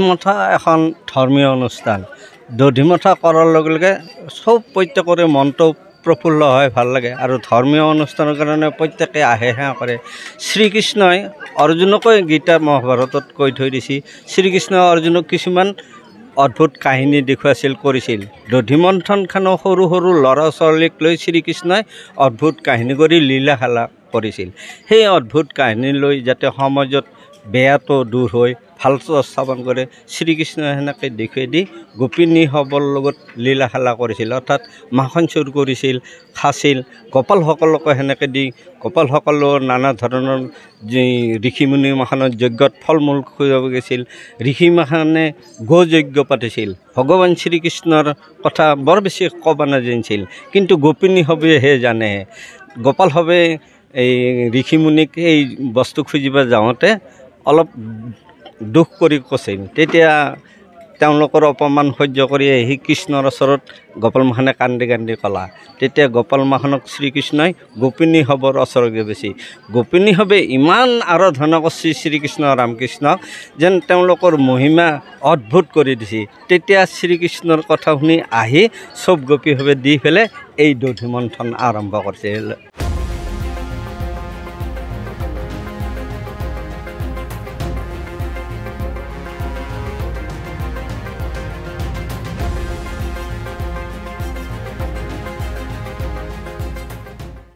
দধিমথা এখন ধৰ্মীয় অনুষ্ঠান। দধিমথা কৰাৰ লগে লগে চব প্ৰত্যেকৰে মনটো প্ৰফুল্ল হয়, ভাল লাগে। আৰু ধৰ্মীয় অনুষ্ঠানৰ কাৰণে প্ৰত্যেকে আহে সেৱা কৰে। শ্ৰীকৃষ্ণই অৰ্জুনকৈ গীতা মহাভাৰতত কৈ থৈ দিছে, শ্ৰীকৃষ্ণই অৰ্জুনক কিছুমান অদ্ভুত কাহিনী দেখুৱাইছিল, কৰিছিল। দধিমন্থনখনো সৰু সৰু ল'ৰা ছোৱালীক লৈ শ্ৰীকৃষ্ণই অদ্ভুত কাহিনী কৰি লীলা খেলা কৰিছিল। সেই অদ্ভুত কাহিনী লৈ যাতে সমাজত বেয়াটো দূৰ হৈ ভাল স্থাপন কৰে, শ্ৰীকৃষ্ণই সেনেকৈ দেখুৱাই দি গোপিনীসকলৰ লগত লীলা খেলা কৰিছিল। অৰ্থাৎ মাখন চুৰ কৰিছিল, খাছিল। গোপালসকলকো সেনেকৈ দি গোপালসকলেও নানা ধৰণৰ যি ঋষিমুনি মাখনত যজ্ঞত ফল মূল খুৱাব গৈছিল। ঋষিমাখনে গো যজ্ঞ পাতিছিল। ভগৱান শ্ৰীকৃষ্ণৰ কথা বৰ বেছি ক'ব নাজানিছিল, কিন্তু গোপিনীসৱেহে জানে। গোপালসৱে এই ঋষিমুনিক এই বস্তু খুজিব যাওঁতে অলপ দুখ কৰি কৈছিল। তেতিয়া তেওঁলোকৰ অপমান সহ্য কৰি আহি কৃষ্ণৰ ওচৰত গোপাল মাখনে কান্দি কান্দি ক'লা। তেতিয়া গোপাল মাখনক শ্ৰীকৃষ্ণই গোপিনীসৱৰ ওচৰলৈ গৈছে। গোপিনীসৱে ইমান আৰাধনা কৰিছে শ্ৰীকৃষ্ণ ৰামকৃষ্ণক যেন তেওঁলোকৰ মহিমা অদ্ভুত কৰি দিছে। তেতিয়া শ্ৰীকৃষ্ণৰ কথা শুনি আহি চব গোপীসৱে দি পেলাই এই দধিমন্থন আৰম্ভ কৰিছিল।